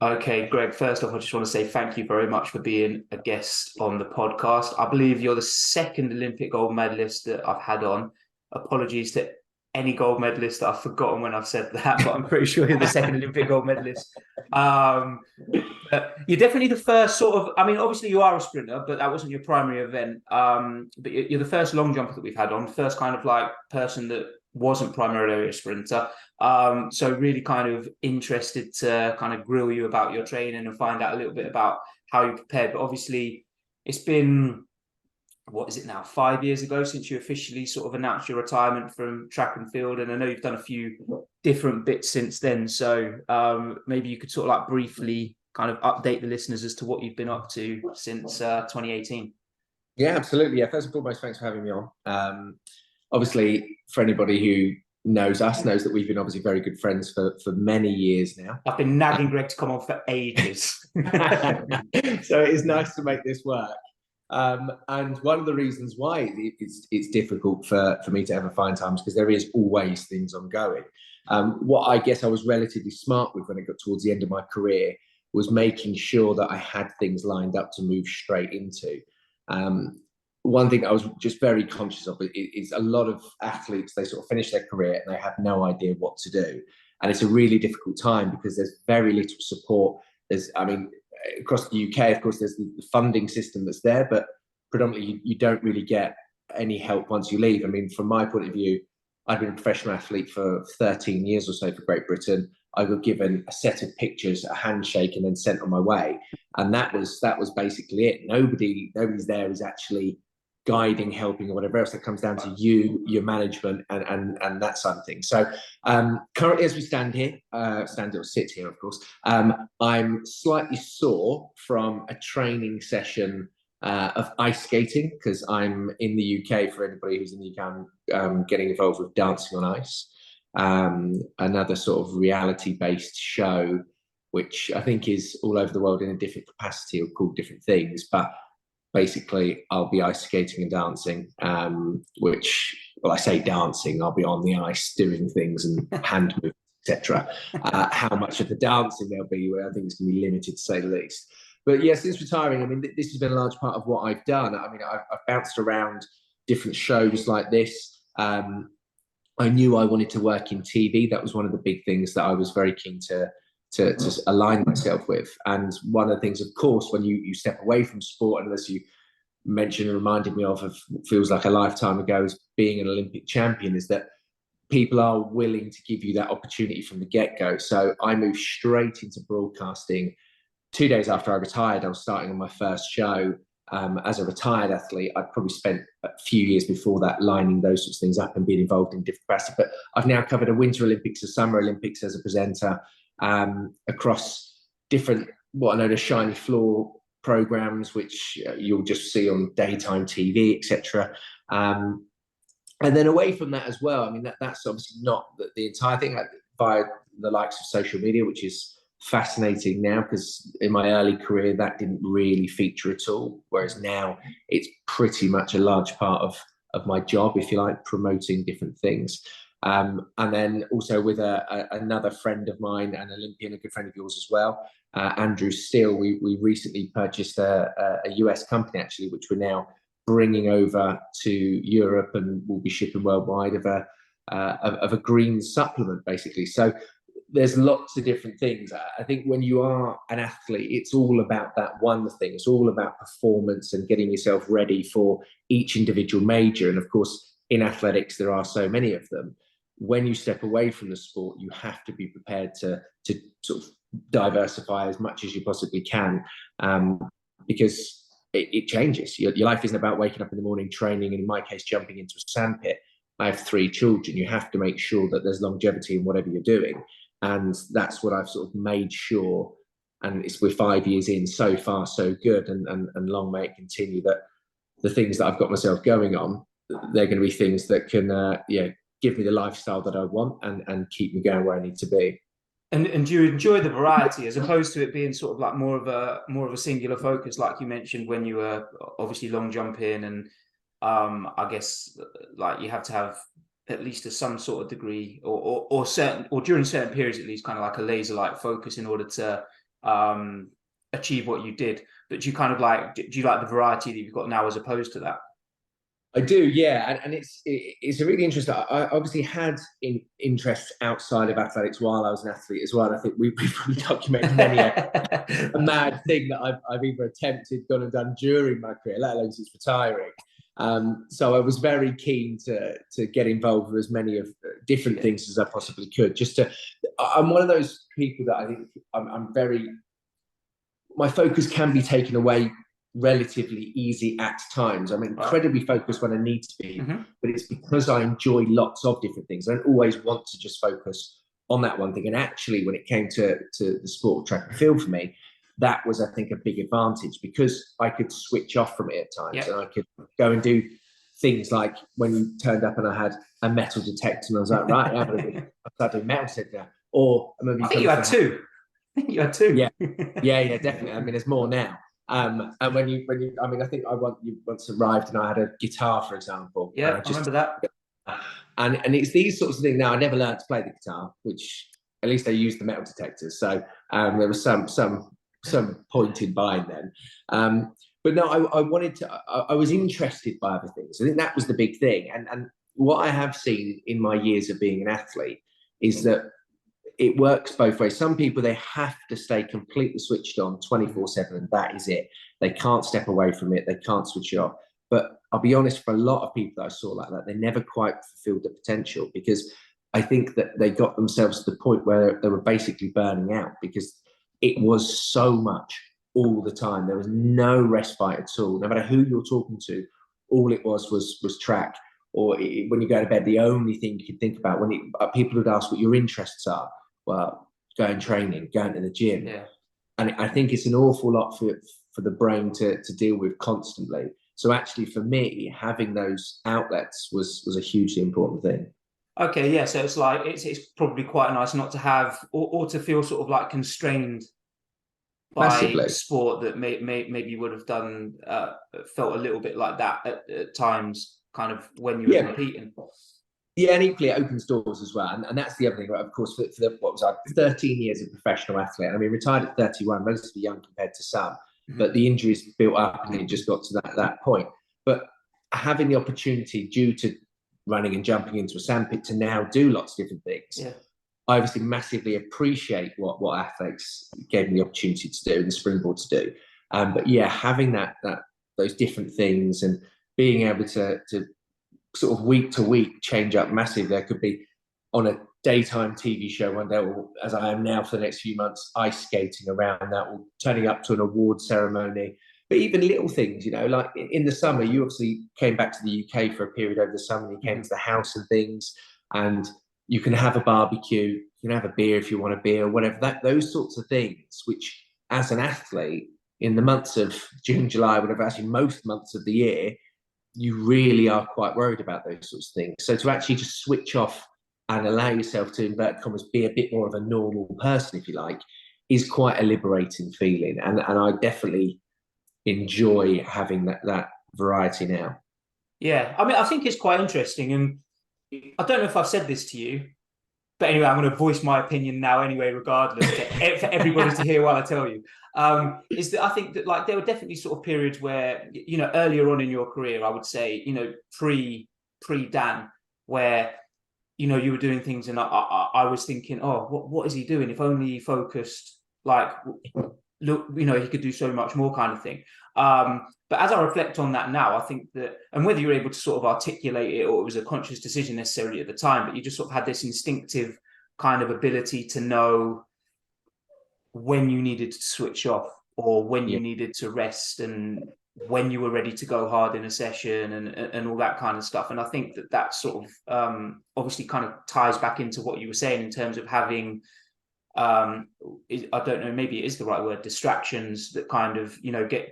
Okay, Greg, first off, I just want to say thank you very much for being a guest on the podcast. I believe you're the second Olympic gold medalist that I've had on. Apologies to any gold medalist that I've forgotten when I've said that, but I'm pretty sure you're the second Olympic gold medalist. Um, but you're definitely the first sort of, I mean, obviously you are a sprinter, but that wasn't your primary event. But you're the first long jumper that we've had on, first kind of like person that wasn't primarily a sprinter. So really kind of interested to kind of grill you about your training and find out a little bit about how you prepared. But obviously it's been, what is it now, 5 years ago since you officially sort of announced your retirement from track and field. And I know you've done a few different bits since then. So maybe you could sort of like briefly kind of update the listeners as to what you've been up to since 2018. Yeah, absolutely. Yeah, first and foremost, thanks for having me on. Obviously, for anybody who knows us, knows that we've been obviously very good friends for many years now. I've been nagging Greg to come on for ages. So it is nice to make this work. And one of the reasons why it's difficult for me to ever find time is because there is always things ongoing. What I guess I was relatively smart with when it got towards the end of my career was making sure that I had things lined up to move straight into. One thing I was just very conscious of is a lot of athletes, they sort of finish their career and they have no idea what to do. And it's a really difficult time because there's very little support. I mean, across the UK, of course, there's the funding system that's there, but predominantly you don't really get any help once you leave. I mean, from my point of view, I've been a professional athlete for 13 years or so for Great Britain. I got given a set of pictures, a handshake, and then sent on my way. And that was basically it. Nobody's there is actually guiding, helping, or whatever else. That comes down to you, your management, and that side of things. So currently, as we stand here, sit here, of course, I'm slightly sore from a training session of ice skating because I'm in the UK. For anybody who's in the UK, I'm getting involved with Dancing on Ice, another sort of reality-based show, which I think is all over the world in a different capacity or called different things, but basically I'll be ice skating and dancing, which, well, I say dancing, I'll be on the ice doing things and hand movements, etc. How much of the dancing there'll be, I think it's going to be limited to say the least. But yeah, since retiring, I mean, this has been a large part of what I've done. I mean, I've bounced around different shows like this. I knew I wanted to work in TV. That was one of the big things that I was very keen to align myself with. And one of the things, of course, when you step away from sport, and as you mentioned and reminded me of feels like a lifetime ago, as being an Olympic champion, is that people are willing to give you that opportunity from the get-go. So I moved straight into broadcasting. 2 days after I retired, I was starting on my first show. As a retired athlete, I'd probably spent a few years before that lining those sorts of things up and being involved in different capacity. But I've now covered a Winter Olympics, a Summer Olympics as a presenter, across different, what I know, the shiny floor programs, which you'll just see on daytime TV, etc. And then away from that as well, I mean, that's obviously not the entire thing, like via the likes of social media, which is fascinating now, because in my early career that didn't really feature at all, whereas now it's pretty much a large part of my job, if you like, promoting different things. And then also with another friend of mine, an Olympian, a good friend of yours as well, Andrew Steele, we recently purchased a US company, actually, which we're now bringing over to Europe and will be shipping worldwide, of a green supplement, basically. So there's lots of different things. I think when you are an athlete, it's all about that one thing. It's all about performance and getting yourself ready for each individual major. And of course, in athletics, there are so many of them. When you step away from the sport, you have to be prepared to sort of diversify as much as you possibly can, because it changes. Your life isn't about waking up in the morning, training, and in my case, jumping into a sandpit. I have 3 children. You have to make sure that there's longevity in whatever you're doing. And that's what I've sort of made sure. And we're 5 years in, so far, so good. And long may it continue, that the things that I've got myself going on, they're going to be things that can, give me the lifestyle that I want and keep me going where I need to be. And do you enjoy the variety as opposed to it being sort of like more of a singular focus, like you mentioned when you were obviously long jumping, and I guess like you have to have at least some sort of degree or certain, or during certain periods at least, kind of like a laser like focus in order to achieve what you did. But do you kind of like, do you like the variety that you've got now as opposed to that? I do, yeah, and it's a really interesting. I obviously had interests outside of athletics while I was an athlete as well. And I think we've probably documented many a mad thing that I've either attempted, gone and done during my career, let alone since retiring. So I was very keen to get involved with as many of different things as I possibly could. I'm one of those people that I think I'm very. My focus can be taken away relatively easy at times. I'm incredibly focused when I need to be, but it's because I enjoy lots of different things. I don't always want to just focus on that one thing. And actually, when it came to the sport of track and field for me, that was, I think, a big advantage because I could switch off from it at times and I could go and do things like when you turned up and I had a metal detector and I was like, right, I started doing metal detector. Or I think you had two. You had two. Yeah, definitely. I mean, there's more now. And when you, I mean, I think you once arrived and I had a guitar, for example. Yeah, I remember that. And it's these sorts of things. Now, I never learned to play the guitar, which at least I used the metal detectors. So there was some point in buying them. But no, I was interested by other things. I think that was the big thing. And what I have seen in my years of being an athlete is that it works both ways. Some people, they have to stay completely switched on 24/7, and that is it. They can't step away from it. They can't switch it off. But I'll be honest, for a lot of people that I saw like that, they never quite fulfilled the potential because I think that they got themselves to the point where they were basically burning out because it was so much all the time. There was no respite at all. No matter who you're talking to, all it was track. Or when you go to bed, the only thing you can think about people would ask what your interests are. Well, going training, going to the gym. Yeah. And I think it's an awful lot for the brain to deal with constantly. So actually for me, having those outlets was a hugely important thing. Okay, yeah. So it's like it's probably quite nice not to have or to feel sort of like constrained by Massively. sport that maybe you would have done felt a little bit like that at times, kind of when you were competing. Yeah, and equally it opens doors as well. And that's the other thing, right? Of course, for what was I, 13 years of professional athlete. I mean, retired at 31, relatively young compared to some, but the injuries built up and it just got to that point. But having the opportunity due to running and jumping into a sandpit to now do lots of different things, I obviously massively appreciate what athletes gave me the opportunity to do and the springboard to do. But yeah, having those different things and being able to sort of week to week change up massively. I could be on a daytime TV show one day, or as I am now for the next few months, ice skating around that, or turning up to an award ceremony. But even little things, like in the summer, you obviously came back to the UK for a period over the summer. You came to the house and things, and you can have a barbecue, you can have a beer if you want a beer, or whatever. Those sorts of things, which as an athlete, in the months of June, July, whatever, actually most months of the year, you really are quite worried about those sorts of things. So to actually just switch off and allow yourself to, inverted commas, be a bit more of a normal person, if you like, is quite a liberating feeling. And I definitely enjoy having that variety now. Yeah, I mean, I think it's quite interesting. And I don't know if I've said this to you, but anyway, I'm going to voice my opinion now anyway, regardless, for everybody to hear what I tell you. Is that I think that like there were definitely sort of periods where, earlier on in your career, I would say, pre Dan, where, you were doing things and I was thinking, oh, what is he doing? If only he focused, like, look, he could do so much more kind of thing. But as I reflect on that now, I think that, and whether you're able to sort of articulate it or it was a conscious decision necessarily at the time, but you just sort of had this instinctive kind of ability to know when you needed to switch off or when you needed to rest and when you were ready to go hard in a session and all that kind of stuff. And I think that sort of obviously kind of ties back into what you were saying in terms of having, I don't know, maybe it is the right word, distractions that kind of,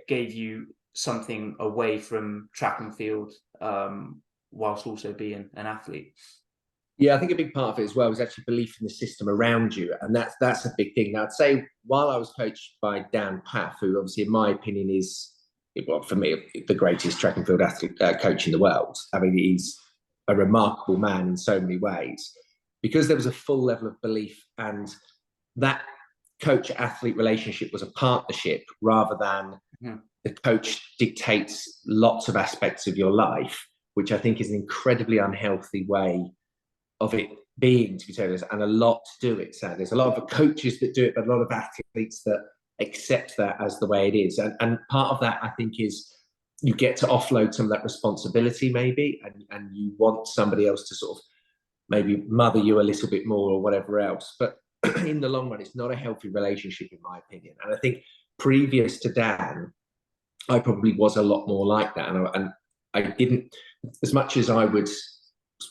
gave you something away from track and field whilst also being an athlete. Yeah, I think a big part of it as well was actually belief in the system around you. And that's a big thing. Now, I'd say while I was coached by Dan Paff, who obviously, in my opinion, is, well, for me, the greatest track and field athlete, coach in the world. I mean, he's a remarkable man in so many ways. Because there was a full level of belief and that coach-athlete relationship was a partnership rather than the coach dictates lots of aspects of your life, which I think is an incredibly unhealthy way of it being, to be honest, and a lot to do it, sadly. There's a lot of coaches that do it, but a lot of athletes that accept that as the way it is. And part of that, I think, is you get to offload some of that responsibility, maybe, and you want somebody else to sort of maybe mother you a little bit more or whatever else. But in the long run, it's not a healthy relationship, in my opinion. And I think previous to Dan, I probably was a lot more like that. And I didn't, as much as I would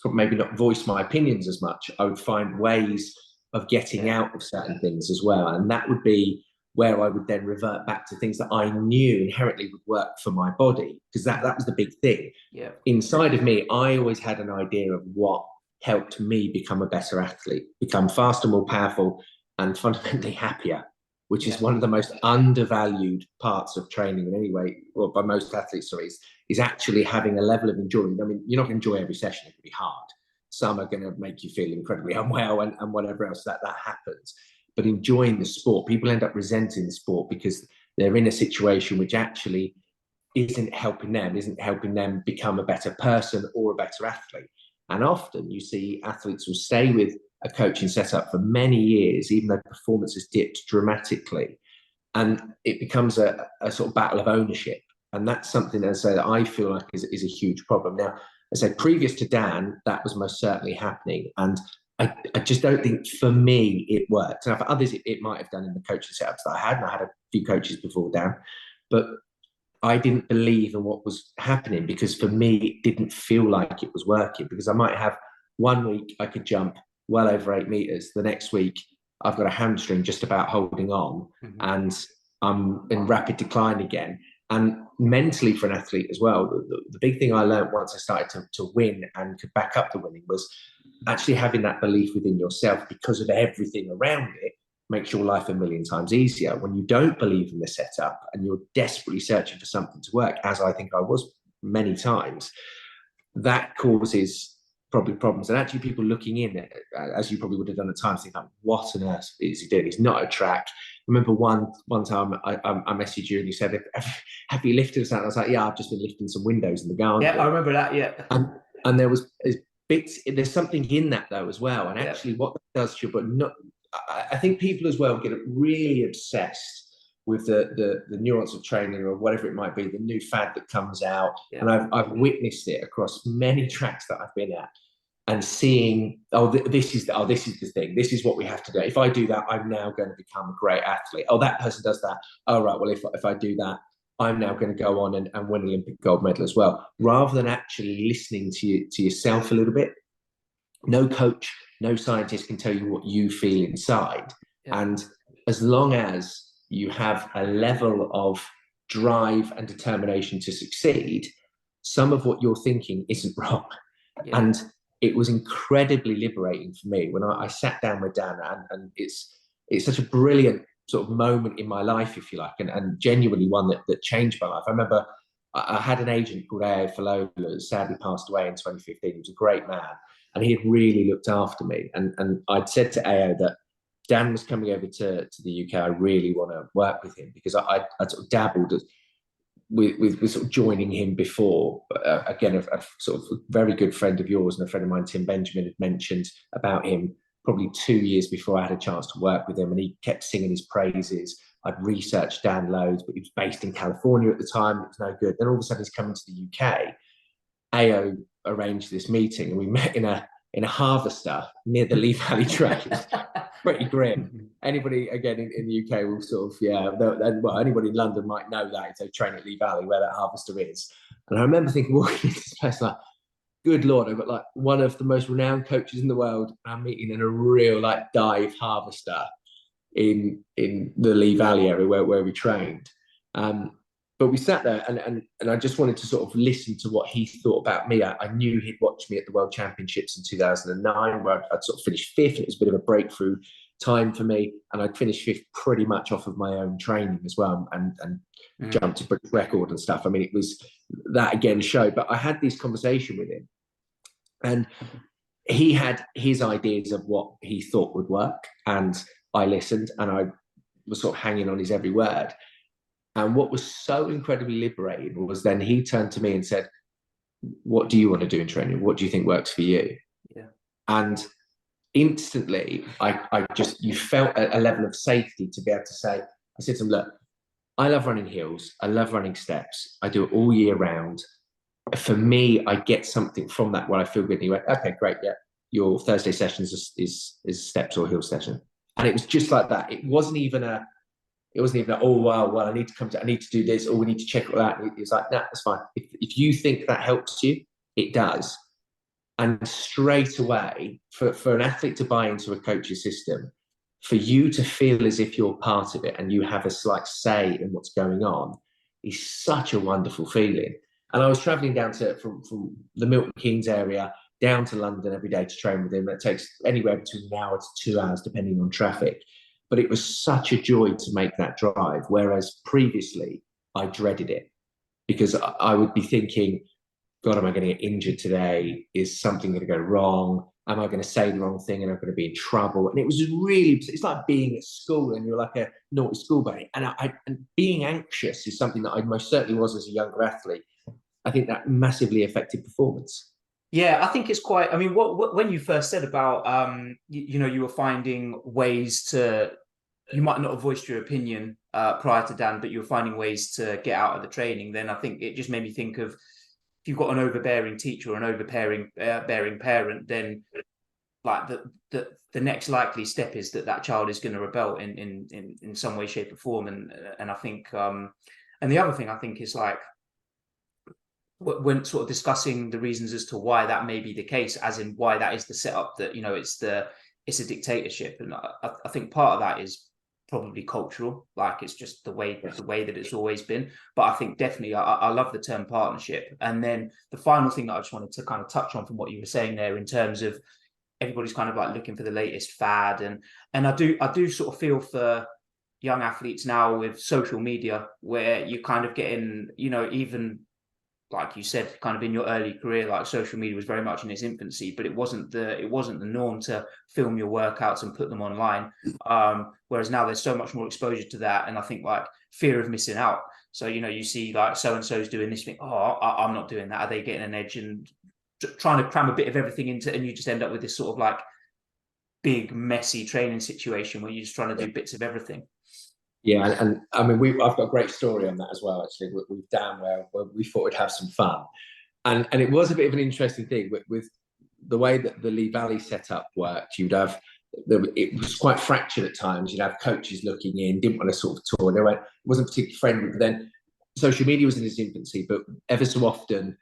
maybe not voice my opinions as much, I would find ways of getting out of certain things as well. And that would be where I would then revert back to things that I knew inherently would work for my body, because that was the big thing. Yeah. Inside of me, I always had an idea of what helped me become a better athlete, become faster, more powerful, and fundamentally happier, which is one of the most undervalued parts of training in any way, or by most athletes, sorry, is actually having a level of enjoyment. I mean, you're not going to enjoy every session. It can be hard. Some are going to make you feel incredibly unwell and whatever else that happens. But enjoying the sport, people end up resenting the sport because they're in a situation which actually isn't helping them become a better person or a better athlete. And often you see athletes will stay with a coaching setup for many years, even though performance has dipped dramatically. And it becomes a sort of battle of ownership. And that's something, as I say, that I feel like is a huge problem. Now, as I said, previous to Dan, that was most certainly happening. And I just don't think, for me, it worked. Now, for others, it might have done in the coaching setups that I had. And I had a few coaches before Dan. But I didn't believe in what was happening, because for me, it didn't feel like it was working. Because I might have 1 week I could jump well over 8 meters. The next week, I've got a hamstring just about holding on, and I'm in rapid decline again. And mentally, for an athlete as well, the big thing I learned once I started to win and could back up the winning was actually having that belief within yourself, because of everything around it, makes your life a million times easier. When you don't believe in the setup and you're desperately searching for something to work, as I think I was many times, that causes probably problems. And actually people looking in, as you probably would have done at times, think like, what on earth is he doing? He's not a track. I remember one time I messaged you and you said, have you lifted something? I was like, yeah, I've just been lifting some windows in the garden. Yeah, I remember that, yeah. And there was bits, there's something in that though as well. And actually what that does to you, but not, I think people as well get really obsessed with the nuance of training or whatever it might be, the new fad that comes out. Yeah. And I've witnessed it across many tracks that I've been at, and seeing, this is the thing. This is what we have to do. If I do that, I'm now going to become a great athlete. Oh, that person does that. Oh, right. Well, if I do that, I'm now going to go on and win Olympic gold medal as well. Rather than actually listening to yourself a little bit. No coach, no scientist can tell you what you feel inside. Yeah. And as long as you have a level of drive and determination to succeed, some of what you're thinking isn't wrong. Yeah. And it was incredibly liberating for me when I sat down with Dan, and it's such a brilliant sort of moment in my life, if you like, and genuinely one that changed my life. I remember I had an agent called A.O. Falola, who sadly passed away in 2015. He was a great man, and he had really looked after me. And I'd said to A.O. that Dan was coming over to the UK. I really want to work with him, because I sort of dabbled with sort of joining him before. Again, a sort of very good friend of yours and a friend of mine, Tim Benjamin, had mentioned about him probably 2 years before I had a chance to work with him, and he kept singing his praises. I'd researched Dan loads, but he was based in California at the time. It was no good. Then all of a sudden he's coming to the UK. AO arranged this meeting, and we met in a harvester near the Lee Valley Trail. Pretty grim. Anybody, again, in the UK will sort of, well, anybody in London might know that if they train at Lee Valley, where that harvester is. And I remember thinking, walking into this place, like, good Lord, I've got like one of the most renowned coaches in the world. I'm meeting in a real like dive harvester in the Lee Valley area where we trained. But we sat there, and I just wanted to sort of listen to what he thought about me. I knew he'd watched me at the World Championships in 2009, where I'd sort of finished fifth. It was a bit of a breakthrough time for me, and I'd finished fifth pretty much off of my own training as well, and jumped to British record and stuff. I mean, it was that again showed. But I had this conversation with him, and he had his ideas of what he thought would work, and I listened, and I was sort of hanging on his every word. And what was so incredibly liberating was then he turned to me and said, what do you want to do in training? What do you think works for you? Yeah. And instantly, you felt a level of safety to be able to say, I said to him, look, I love running hills. I love running steps. I do it all year round. For me, I get something from that where I feel good. And he went, okay, great. Yeah. Your Thursday session is steps or hill session. And it was just like that. It wasn't even a, oh, well, I need to do this, or we need to check all that. It's like, nah, that's fine. If you think that helps you, it does. And straight away, for an athlete to buy into a coach's system, for you to feel as if you're part of it and you have a slight say in what's going on, is such a wonderful feeling. And I was traveling down from the Milton Keynes area down to London every day to train with him. It takes anywhere between an hour to 2 hours, depending on traffic. But it was such a joy to make that drive, whereas previously I dreaded it because I would be thinking, God, am I going to get injured today? Is something going to go wrong? Am I going to say the wrong thing and I'm going to be in trouble? And it was really, it's like being at school and you're like a naughty school bunny. And being anxious is something that I most certainly was as a younger athlete. I think that massively affected performance. Yeah, I think it's quite. I mean, what when you first said about you were finding ways to, you might not have voiced your opinion prior to Dan, but you were finding ways to get out of the training. Then I think it just made me think of, if you've got an overbearing teacher or an overbearing bearing parent, then like the next likely step is that child is going to rebel in some way, shape, or form. And I think and the other thing I think is like, when sort of discussing the reasons as to why that may be the case, as in why that is the setup, that it's a dictatorship, and I think part of that is probably cultural, like it's just the way that it's always been. But I think definitely I love the term partnership. And then the final thing that I just wanted to kind of touch on from what you were saying there, in terms of everybody's kind of like looking for the latest fad, and I do sort of feel for young athletes now with social media, where you're kind of getting, even like you said, kind of in your early career, like social media was very much in its infancy, but it wasn't the norm to film your workouts and put them online. Whereas now there's so much more exposure to that, and I think like fear of missing out. So you see like so and so's doing this thing. Oh, I'm not doing that. Are they getting an edge? And trying to cram a bit of everything into, and you just end up with this sort of like big messy training situation where you're just trying to do bits of everything. Yeah, and I mean, I've got a great story on that as well, actually, with Dan, where we thought we'd have some fun. And it was a bit of an interesting thing with the way that the Lee Valley setup worked. It was quite fractured at times. You'd have coaches looking in, didn't want to sort of tour. It wasn't particularly friendly. But then social media was in its infancy, but ever so often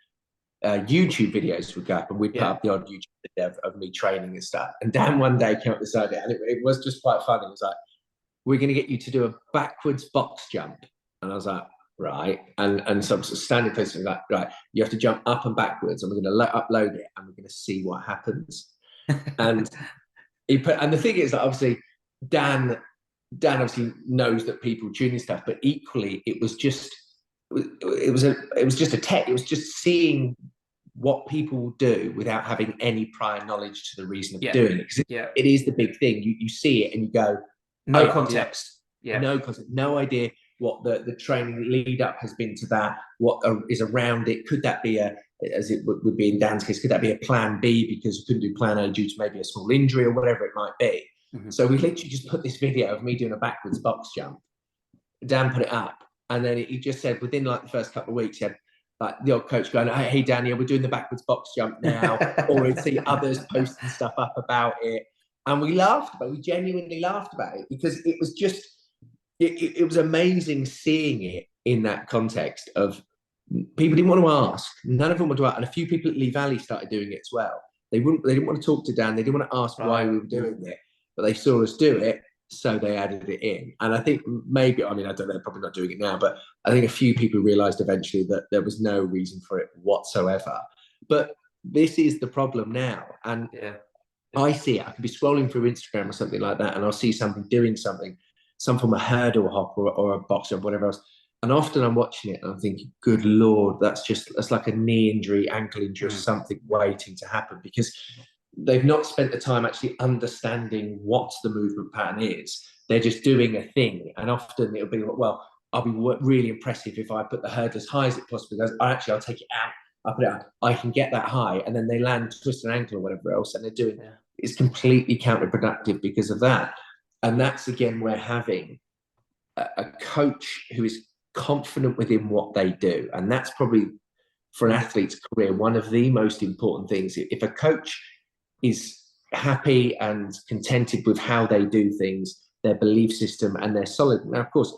YouTube videos would go up, and we'd put up the odd YouTube video of me training and stuff. And Dan one day came up with this idea, and it was just quite funny. It was like, we're going to get you to do a backwards box jump. And I was like, right. And some sort of standing place was like, right, you have to jump up and backwards, and we're going to upload it, and we're going to see what happens. And the thing is that obviously Dan obviously knows that people tune and stuff, but equally it was just a tech. It was just seeing what people do without having any prior knowledge to the reason of doing it. Because it is the big thing. You see it and you go, no context. No context, no idea what the training lead up has been to that, what is around it. Could that be as it would be in Dan's case, could that be a plan B because you couldn't do plan A due to maybe a small injury or whatever it might be? Mm-hmm. So we literally just put this video of me doing a backwards box jump. Dan put it up, and then he just said within like the first couple of weeks, he had like the old coach going, hey Daniel, we're doing the backwards box jump now. Or we'd see others posting stuff up about it. And we genuinely laughed about it, because it was just, it was amazing seeing it in that context of people didn't want to ask. None of them wanted to ask. And a few people at Lee Valley started doing it as well. They didn't want to talk to Dan. They didn't want to ask why we were doing it, but they saw us do it, so they added it in. And I think maybe, I mean, I don't know, they're probably not doing it now, but I think a few people realised eventually that there was no reason for it whatsoever. But this is the problem now. And I see it. I could be scrolling through Instagram or something like that, and I'll see somebody doing something, some from a hurdle hop or a box or whatever else. And often I'm watching it and I'm thinking, good Lord, that's like a knee injury, ankle injury, or something waiting to happen, because they've not spent the time actually understanding what the movement pattern is. they're just doing a thing. And often it'll be like, well, I'll be really impressive if I put the hurdle as high as it possibly goes. Actually, I'll take it out. I'll put it out. I can get that high. And then they land, twist an ankle or whatever else. And they're doing it's completely counterproductive because of that. And that's, again, where having a coach who is confident within what they do. And that's probably, for an athlete's career, one of the most important things. If a coach is happy and contented with how they do things, their belief system, and they're solid. Now, of course,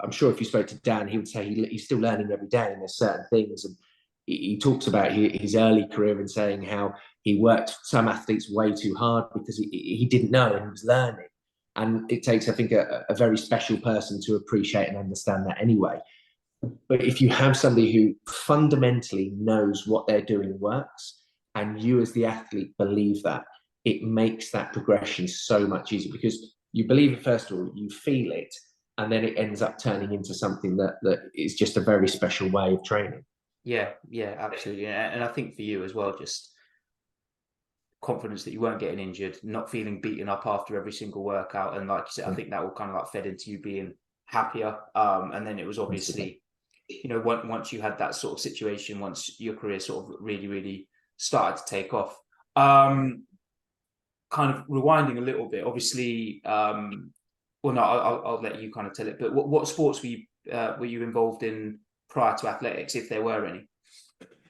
I'm sure if you spoke to Dan, he would say he's still learning every day, and there's certain things. And he talks about his early career and saying how he worked some athletes way too hard because he didn't know and he was learning. And it takes, I think, a very special person to appreciate and understand that anyway. But if you have somebody who fundamentally knows what they're doing works, and you as the athlete believe that, it makes that progression so much easier, because you believe it first of all, you feel it, and then it ends up turning into something that is just a very special way of training. Yeah, absolutely. And I think for you as well, just confidence that you weren't getting injured, not feeling beaten up after every single workout. And like you said, I think that all kind of like fed into you being happier. And then it was obviously, once you had that sort of situation, once your career sort of really, really started to take off, kind of rewinding a little bit, obviously, well, no, I'll let you kind of tell it, but what sports were you involved in prior to athletics, if there were any?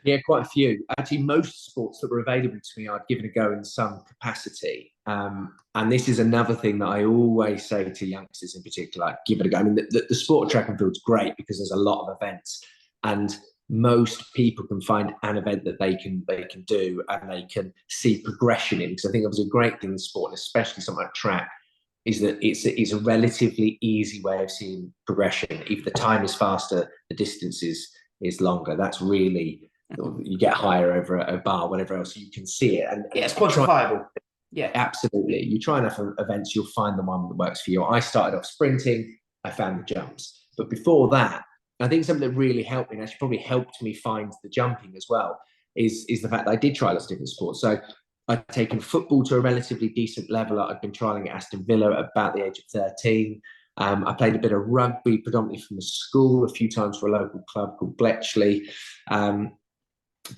Yeah, quite a few. Actually, most sports that were available to me, I'd given a go in some capacity. And this is another thing that I always say to youngsters in particular, like, give it a go. I mean, the sport of track and field is great because there's a lot of events, and most people can find an event that they can do and they can see progression in. Because I think it was a great thing in sport, and especially something like track, is that it's a relatively easy way of seeing progression. If the time is faster, the distance is longer. That's really, you get higher over a bar, whatever else, you can see it. And it's quantifiable. Yeah, absolutely. You try enough events, you'll find the one that works for you. I started off sprinting, I found the jumps. But before that, I think something that really helped me, and actually probably helped me find the jumping as well, is the fact that I did try lots of different sports. So I'd taken football to a relatively decent level. I'd been trialing at Aston Villa at about the age of 13. I played a bit of rugby, predominantly from the school, a few times for a local club called Bletchley.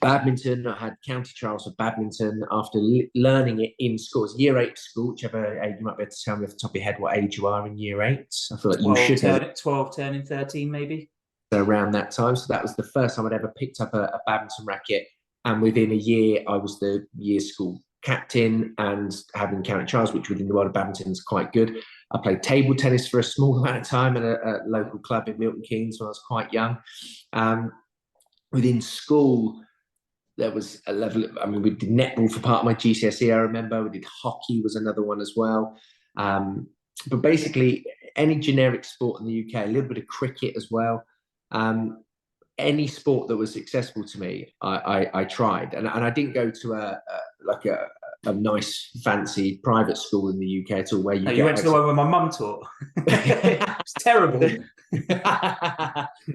Badminton, I had county trials for badminton after learning it in school. It's year 8 school, whichever age. You might be able to tell me off the top of your head what age you are in year 8. I feel like you should know. 12, turning 13 maybe. Around that time. So that was the first time I'd ever picked up a badminton racket. And within a year, I was the year school captain and having county trials, which within the world of badminton is quite good. I played table tennis for a small amount of time at a local club in Milton Keynes when I was quite young. Within school, there was a level of, we did netball for part of my GCSE, I remember. We did hockey, was another one as well. But basically, any generic sport in the UK, a little bit of cricket as well. Any sport that was accessible to me, I tried. And I didn't go to a nice, fancy private school in the UK at all. Where you went to the one where my mum taught. It's terrible.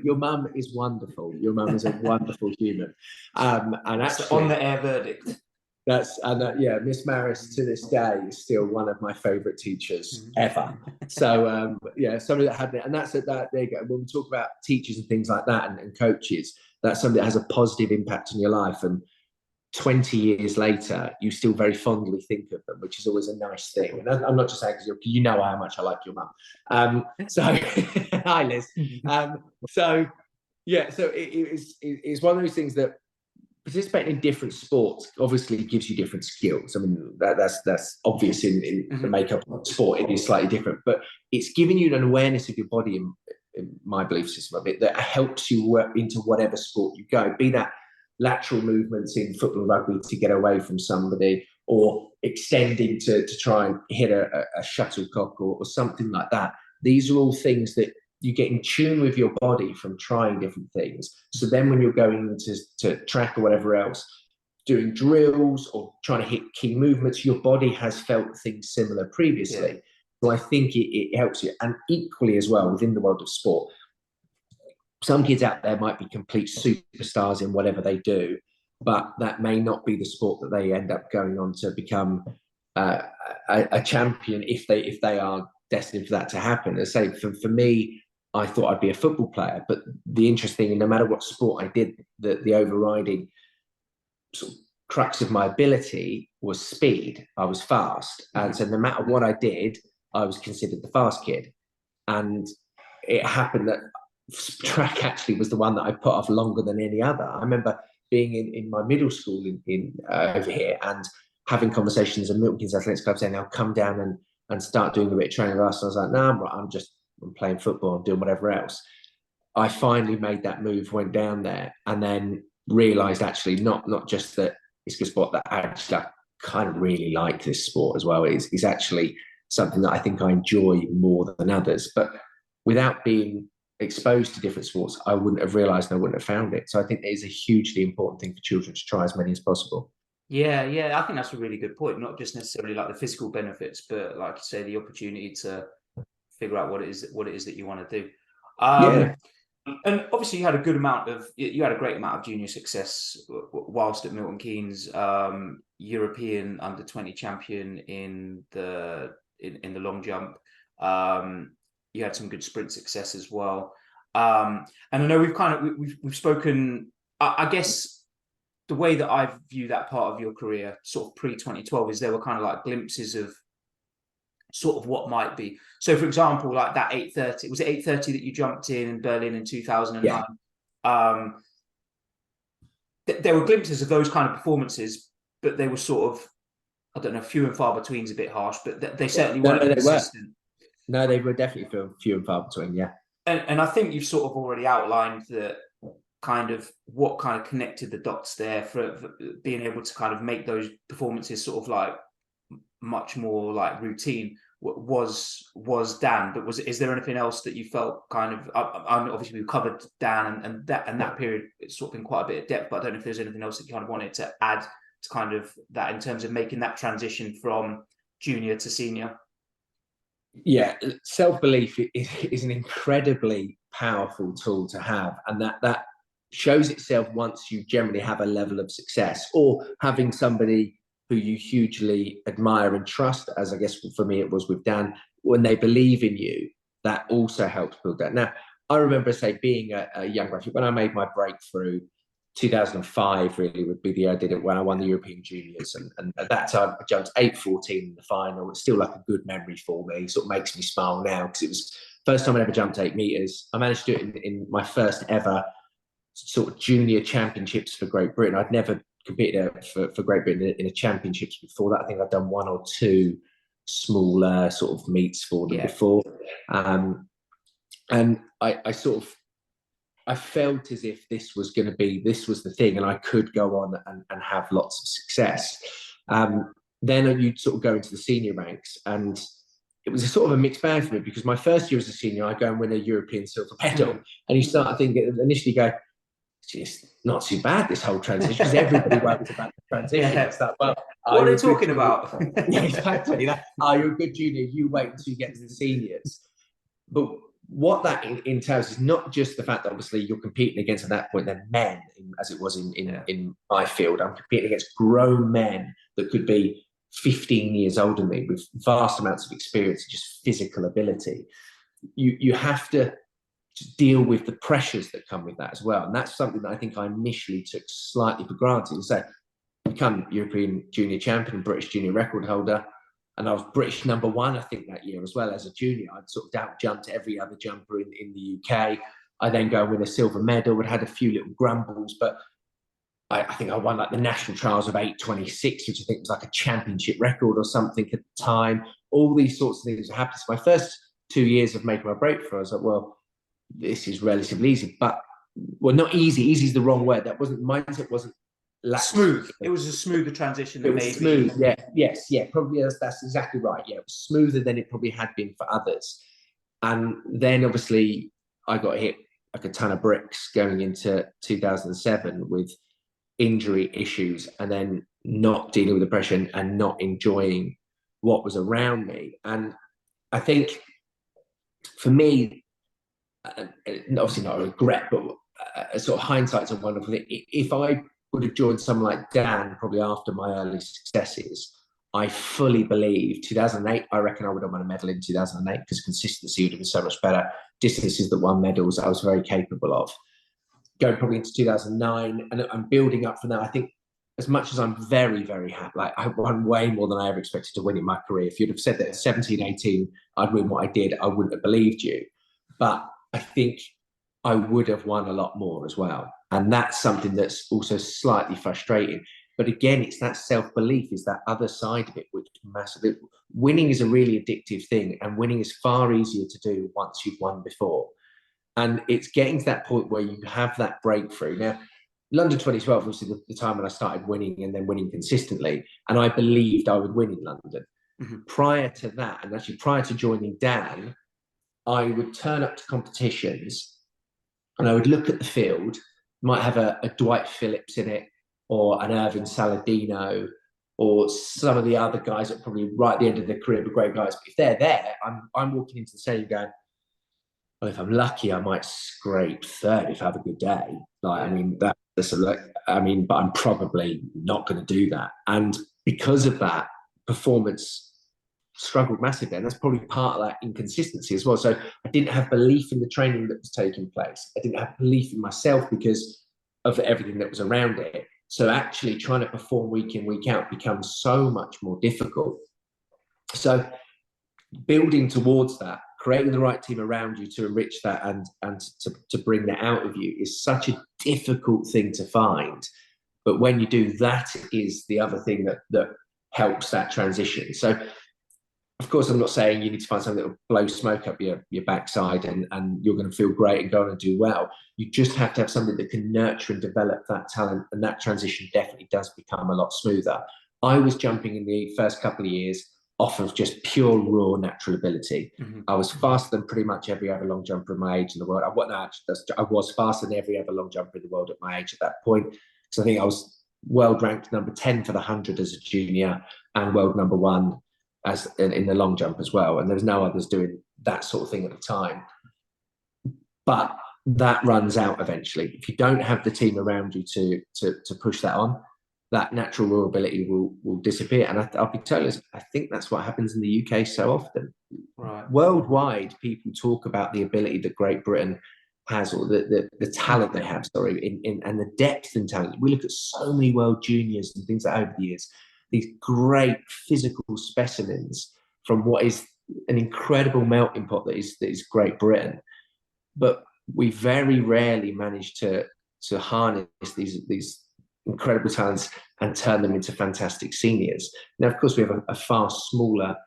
Your mum is wonderful. Your mum is a wonderful human. And that's actually, on the air verdict. Miss Maris to this day is still one of my favourite teachers ever. So somebody that had it, and that's that. There you go. When we talk about teachers and things like that, and coaches, that's something that has a positive impact on your life. And 20 years later, you still very fondly think of them, which is always a nice thing. And I'm not just saying because you know how much I like your mum. So hi, Liz. So it's one of those things that participating in different sports obviously gives you different skills. I mean, that's obvious in the makeup of sport. It is slightly different, but it's giving you an awareness of your body, in my belief system of it, that helps you work into whatever sport you go, be that lateral movements in football and rugby to get away from somebody, or extending to try and hit a shuttlecock or something like that. These are all things that you get in tune with your body from trying different things. So then when you're going to track or whatever else, doing drills or trying to hit key movements, your body has felt things similar previously. Yeah. So I think it helps you. And equally as well, within the world of sport, some kids out there might be complete superstars in whatever they do, but that may not be the sport that they end up going on to become a champion if they are destined for that to happen. As I say, for me, I thought I'd be a football player, but the interesting, and no matter what sport I did, the overriding sort of crux of my ability was speed. I was fast, and so no matter what I did, I was considered the fast kid. And it happened that track actually was the one that I put off longer than any other. I remember being in my middle school in over here and having conversations at Milton Keynes Athletics Club saying, "Now come down and start doing a bit of training with us." And I was like, "No, I'm right. I'm playing football. I'm doing whatever else." I finally made that move, went down there, and then realised actually not just that it's a good sport, that actually I kind of really like this sport as well. It's actually something that I think I enjoy more than others. But without being exposed to different sports, I wouldn't have realised and I wouldn't have found it. So I think it is a hugely important thing for children to try as many as possible. Yeah, I think that's a really good point. Not just necessarily like the physical benefits, but like you say, the opportunity to figure out what it is that you want to do. Yeah. And obviously, you had a great amount of junior success whilst at Milton Keynes. European under-20 champion in the long jump. You had some good sprint success as well. And I know we've spoken. I guess the way that I view that part of your career, sort of pre-2012, is there were kind of like glimpses of sort of what might be. So, for example, like that 8:30, was it 8:30 that you jumped in Berlin in 2009? Yeah. There were glimpses of those kind of performances, but they were sort of, I don't know, few and far between is a bit harsh, but they certainly weren't consistent. No, they were definitely few and far between, yeah. And I think you've sort of already outlined that kind of what kind of connected the dots there for being able to kind of make those performances sort of like much more like routine was Dan. But is there anything else that you felt kind of, obviously we've covered Dan and that period, it's sort of been quite a bit of depth, but I don't know if there's anything else that you kind of wanted to add to kind of that in terms of making that transition from junior to senior. Yeah, self-belief is an incredibly powerful tool to have, and that shows itself once you generally have a level of success, or having somebody who you hugely admire and trust, as I guess for me it was with Dan, when they believe in you, that also helps build that. Now, I remember, say, being a young graduate, when I made my breakthrough, 2005 really would be the year I did it, when I won the European Juniors, and at that time I jumped 8:14 in the final. It's still like a good memory for me. It sort of makes me smile now because it was the first time I ever jumped 8 meters. I managed to do it in my first ever sort of junior championships for Great Britain. I'd never competed for Great Britain in a championships before that. I think I'd done one or two smaller sort of meets for them before, and I sort of, I felt as if this was the thing, and I could go on and have lots of success. Then you'd sort of go into the senior ranks, and it was a sort of a mixed bag for me, because my first year as a senior, I go and win a European silver medal, and you start thinking, initially go, it's not too bad, this whole transition, because everybody worries about the transition. Yeah. It's like, well, what are they talking about? Yeah, exactly. You're a good junior, you wait until you get to the seniors. But what that entails is not just the fact that obviously you're competing against, at that point, then men, as it was in my field. I'm competing against grown men that could be 15 years older than me, with vast amounts of experience and just physical ability. You have to deal with the pressures that come with that as well. And that's something that I think I initially took slightly for granted. So become European junior champion, British junior record holder, and I was British #1, I think, that year as well as a junior. I'd sort of out-jumped every other jumper in the UK. I then go and win a silver medal. I'd had a few little grumbles, but I think I won like the national trials of 8:26, which I think was like a championship record or something at the time. All these sorts of things happened. So my first 2 years of making my breakthrough, I was like, well, this is relatively easy, but, well, not easy. Easy is the wrong word. That wasn't, mindset wasn't smooth. It was a smoother transition than maybe. Smooth, yeah, yes, yeah, probably that's exactly right. Yeah, it was smoother than it probably had been for others. And then obviously I got hit like a ton of bricks going into 2007 with injury issues, and then not dealing with the pressure and not enjoying what was around me. And I think for me, obviously not a regret, but a sort of hindsight's a wonderful thing. If I would have joined someone like Dan probably after my early successes, I fully believe 2008, I reckon I would have won a medal in 2008 because consistency would have been so much better. Distances that won medals, I was very capable of. Going probably into 2009, and I'm building up from that. I think as much as I'm very, very happy, like I won way more than I ever expected to win in my career. If you'd have said that at 17, 18, I'd win what I did, I wouldn't have believed you. But I think I would have won a lot more as well. And that's something that's also slightly frustrating. But again, it's that self-belief, is that other side of it, which massively, winning is a really addictive thing, and winning is far easier to do once you've won before. And it's getting to that point where you have that breakthrough. Now, London 2012 was the time when I started winning and then winning consistently. And I believed I would win in London. Mm-hmm. Prior to that, and actually prior to joining Dan, I would turn up to competitions and I would look at the field, might have a Dwight Phillips in it, or an Irving Saladino, or some of the other guys that are probably right at the end of their career, but great guys. But if they're there, I'm walking into the stadium going, well, if I'm lucky, I might scrape third if I have a good day. Like, I mean, but I'm probably not going to do that. And because of that, performance struggled massively. And that's probably part of that inconsistency as well. So I didn't have belief in the training that was taking place. I didn't have belief in myself because of everything that was around it. So actually trying to perform week in, week out becomes so much more difficult. So building towards that, creating the right team around you to enrich that and to bring that out of you is such a difficult thing to find. But when you do, that is the other thing that helps that transition. So of course, I'm not saying you need to find something that will blow smoke up your backside and you're going to feel great and go on and do well. You just have to have something that can nurture and develop that talent, and that transition definitely does become a lot smoother. I was jumping in the first couple of years off of just pure raw natural ability. Mm-hmm. I was faster than pretty much every other long jumper in my age in the world. I was faster than every other long jumper in the world at my age at that point. So I think I was world ranked number 10 for the 100 as a junior and world number 1 as in the long jump as well. And there was no others doing that sort of thing at the time. But that runs out eventually. If you don't have the team around you to push that on, that natural raw ability will disappear. And I'll be totally honest, I think that's what happens in the UK so often. Right. Worldwide, people talk about the ability that Great Britain has, or the talent they have, and the depth in talent. We look at so many world juniors and things like that over the years, these great physical specimens from what is an incredible melting pot that is Great Britain. But we very rarely manage to harness these incredible talents and turn them into fantastic seniors. Now, of course, we have a far smaller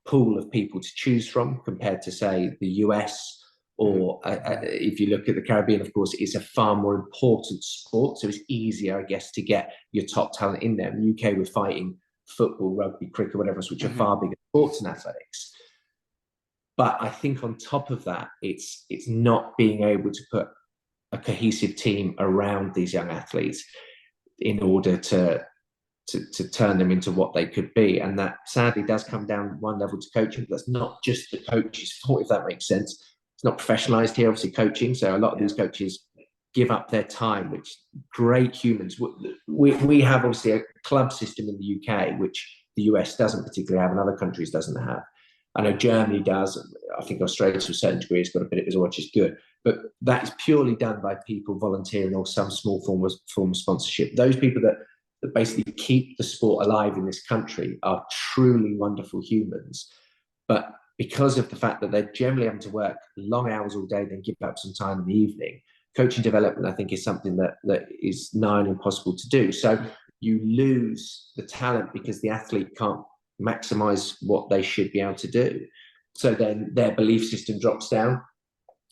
pool of people to choose from compared to, say, the US, or if you look at the Caribbean, of course, it's a far more important sport. So it's easier, I guess, to get your top talent in there. In the UK, we're fighting football, rugby, cricket, whatever else, which are far bigger sports in athletics. But I think on top of that, it's not being able to put a cohesive team around these young athletes in order to turn them into what they could be. And that sadly does come down one level to coaching. But that's not just the coach's fault, if that makes sense. It's not professionalized here, obviously, coaching. So a lot of these coaches give up their time, which great humans. We have obviously a club system in the UK, which the US doesn't particularly have and other countries doesn't have. I know Germany does. I think Australia, to a certain degree, has got a bit of it as well, which is good. But that is purely done by people volunteering or some small form of sponsorship. Those people that basically keep the sport alive in this country are truly wonderful humans. But because of the fact that they're generally having to work long hours all day, then give up some time in the evening, coaching development, I think, is something that is nigh and impossible to do. So you lose the talent because the athlete can't maximize what they should be able to do. So then their belief system drops down.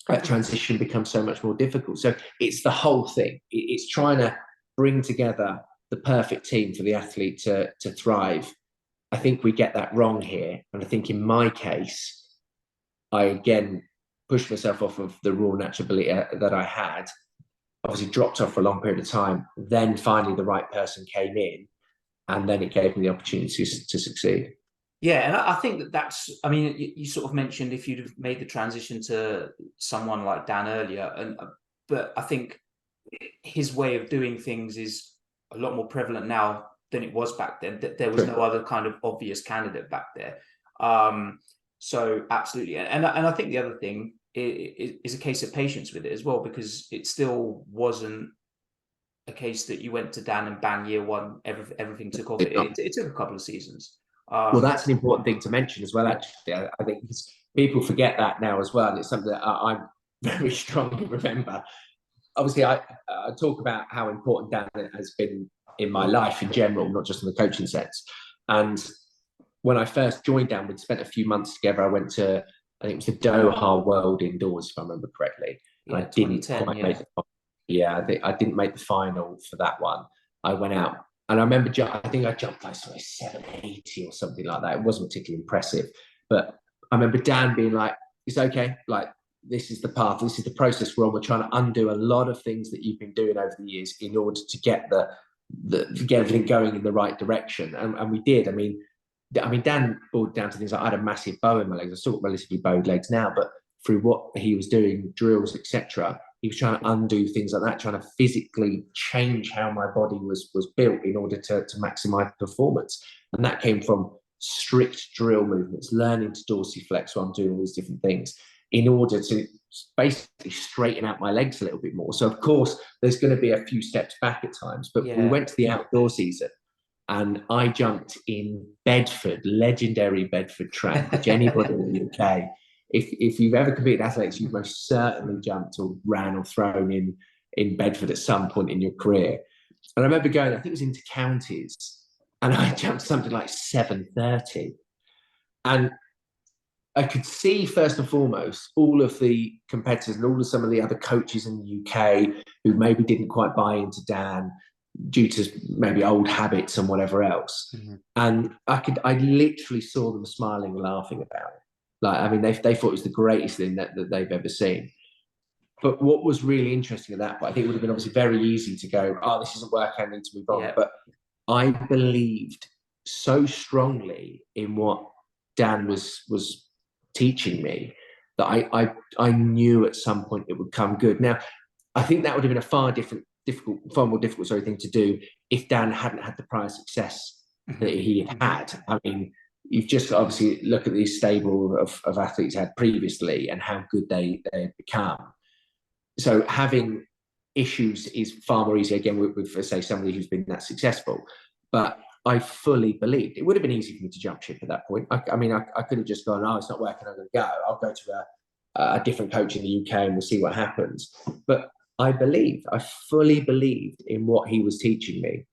That transition becomes so much more difficult. So it's the whole thing. It's trying to bring together the perfect team for the athlete to thrive. I think we get that wrong here. And I think in my case, I again pushed myself off of the raw natural ability that I had, obviously dropped off for a long period of time. Then finally the right person came in, and then it gave me the opportunity to succeed. Yeah, and I think that's, I mean, you sort of mentioned if you'd have made the transition to someone like Dan earlier, but I think his way of doing things is a lot more prevalent now than it was back then. There was True. no other kind of obvious candidate back there. So absolutely, and I think the other thing is a case of patience with it as well, because it still wasn't a case that you went to Dan and bang, year one, everything took off. It took a couple of seasons. Well, that's an important thing to mention as well, actually. I think because people forget that now as well. And it's something that I very strongly remember. Obviously, I talk about how important Dan has been in my life in general, not just in the coaching sense. And when I first joined Dan, we'd spent a few months together. I went to, I think it was the Doha World Indoors, if I remember correctly. And I didn't quite make the final. Yeah, I didn't make the final for that one. I went out, and I remember, I think I jumped like 780 or something like that. It wasn't particularly impressive, but I remember Dan being like, "It's okay. Like, this is the path. This is the process we're on. We're trying to undo a lot of things that you've been doing over the years in order to get get everything going in the right direction." And we did. I mean, Dan boiled down to things like I had a massive bow in my legs. I've still got relatively bowed legs now, but through what he was doing, drills, etc., he was trying to undo things like that, trying to physically change how my body was built in order to maximize performance. And that came from strict drill movements, learning to dorsiflex while I'm doing all these different things in order to basically straighten out my legs a little bit more. So, of course, there's going to be a few steps back at times, but we went to the outdoor season and I jumped in Bedford, legendary Bedford track, which anybody in the UK, if you've ever competed athletics, you've most certainly jumped or ran or thrown in Bedford at some point in your career. And I remember going, I think it was into counties, and I jumped something like 7:30. And I could see, first and foremost, all of the competitors and all of some of the other coaches in the UK who maybe didn't quite buy into Dan due to maybe old habits and whatever else. And I literally saw them smiling and laughing about it. Like, I mean, they thought it was the greatest thing that they've ever seen. But what was really interesting at that point, I think it would have been obviously very easy to go, oh, this isn't working, I need to move on. Yeah. But I believed so strongly in what Dan was teaching me that I knew at some point it would come good. Now, I think that would have been a far more difficult thing to do if Dan hadn't had the prior success that he had. I mean, you've just obviously look at the stable of athletes he had previously and how good they had become. So having issues is far more easy, again, with say, somebody who's been that successful. But I fully believed it would have been easy for me to jump ship at that point. I mean, I could have just gone, oh, it's not working, I'm going to go. I'll go to a different coach in the UK and we'll see what happens. But I fully believed in what he was teaching me.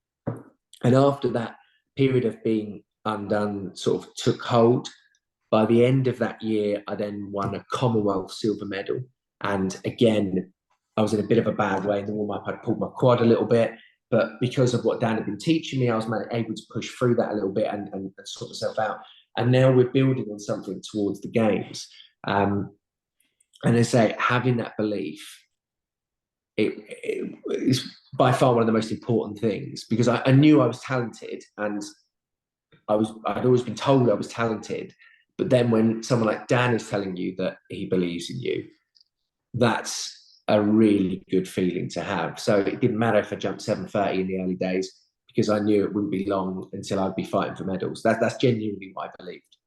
And after that period of being undone sort of took hold, by the end of that year, I then won a Commonwealth silver medal. And again, I was in a bit of a bad way in the warm-up. I'd pulled my quad a little bit, but because of what Dan had been teaching me, I was able to push through that a little bit and sort myself out. And now we're building on something towards the games. And I say, having that belief, it is by far one of the most important things, because I knew I was talented, and I'd always been told I was talented. But then when someone like Dan is telling you that he believes in you, that's a really good feeling to have. So it didn't matter if I jumped 7:30 in the early days, because I knew it wouldn't be long until I'd be fighting for medals. That's genuinely what I believed.